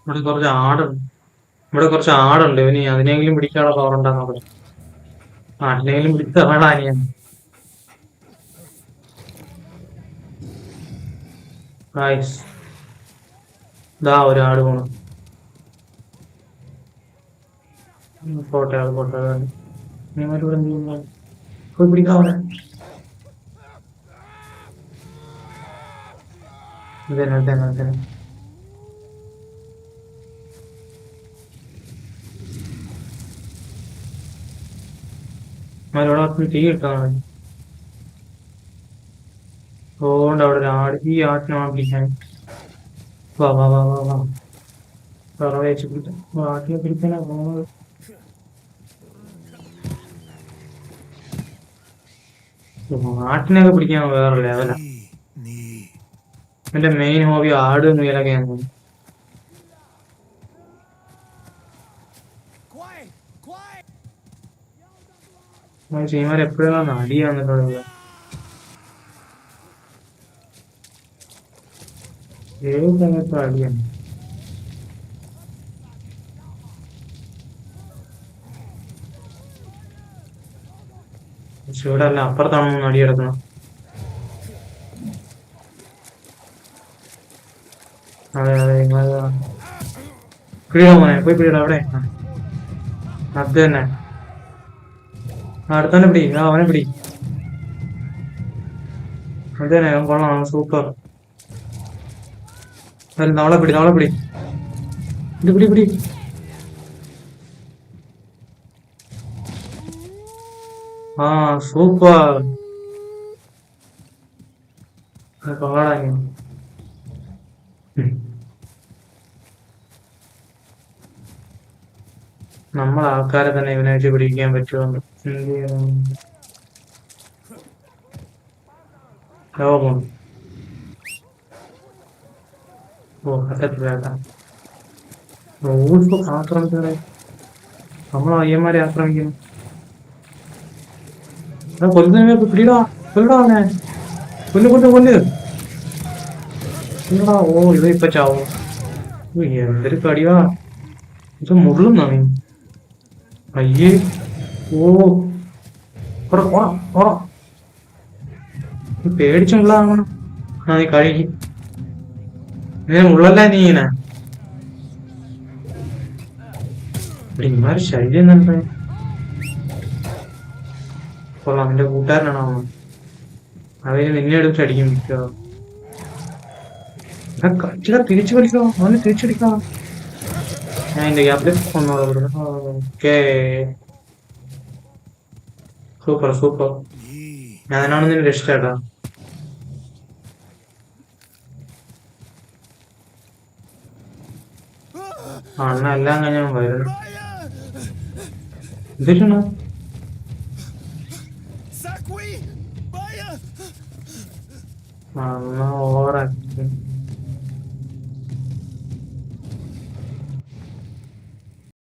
ഇവിടെ കുറച്ച് ആടുണ്ട്. ഇവന് അതിനെങ്കിലും പിടിക്കാനുള്ള പവർ ഉണ്ടാകുന്ന നോക്കട്ടെ. ആട്ടിനെങ്കിലും പിടിച്ച ആടാനിയാണ്. ഗായ്സ് ഇതാ ഒരു ആട് പോണു. പോട്ടെ അത് പോട്ടെ. നീമാരിവിടെ എന്ത് ചെയ്യുന്നു? പോയി പിടിക്കാവണേ. ഇതന്നെ. അവരോട് തീ കിട്ടാണ്. അതുകൊണ്ട് അവിടെ ഒരു ആട്. ഈ ആട്ടിനാണ് പിടിക്കാൻ. വാ വാ വാ വാ വാ വിറവ് വെച്ച് പിടിക്കാം. ആട്ടിനെ പിടിക്കാനാ പോകുന്നത്. ആട്ടിനൊക്കെ പിടിക്കാൻ വേറെ ലെവലാ. എന്റെ മെയിൻ ഹോബി ആട് മുയലൊക്കെയാണ്. ചീമാർ എപ്പോഴാണ് അടിയാന്നിട്ടുള്ളത്. ഏത് സമയത്ത് അടിയാണ്. പക്ഷെ ഇവിടെ അല്ല, അപ്പുറത്താണ് അടി കിടക്കണം. അതെ പിടിയോ മോനെ, പോയി പിടിയടാ അവിടെ. അത് തന്നെ അടുത്തന്നെ പിടി. അവനെ പിടി. അത് തന്നെ കൊള്ളാം, സൂപ്പർ. നാളെ പിടി പിടി. ആ സൂപ്പർ. പാടാ. നമ്മൾ ആൾക്കാരെ തന്നെ ഇവനെ വെച്ച് പിടിക്കാൻ പറ്റുമെന്ന് എന്ത് ചെയ്യണം. ലോകം പറ്റത്തില്ല. ആക്രമിച്ചേ നമ്മൾ അയ്യന്മാരെ ആക്രമിക്കുന്നു. കൊല്ലുന്ന പിടിടാ അവനെ. കൊല്ല്. ഓ ഇത് ഇപ്പൊ ചാവും. എന്തൊരു കടിയാ ഇത്. മുള്ളുന്നാ നീ. അയ്യേ. ഓ പേടിച്ചുള്ളതാണ്. നീ കഴുകി മുള്ളല്ല നീ ഇങ്ങനെ. ഇമാര് ശല്യം തന്നെ. കൊള്ളാം, അവന്റെ കൂട്ടുകാരനാണോ അവന് നിന്നെ എടുത്ത് അടിക്കും. തിരിച്ചു കളിക്കോ, അവന് തിരിച്ചടിക്കാം. ഞാൻ എന്റെ ഗ്യാപ്പിൽ ഓക്കെ. സൂപ്പർ. ഞാനാണ് നിന്നെ രക്ഷിച്ചേട്ടാ. അണ്ണ എല്ലാം കഴിഞ്ഞ വരുന്നു. എന്തിനാണ് അണ്ണ ഓവറാക്കി.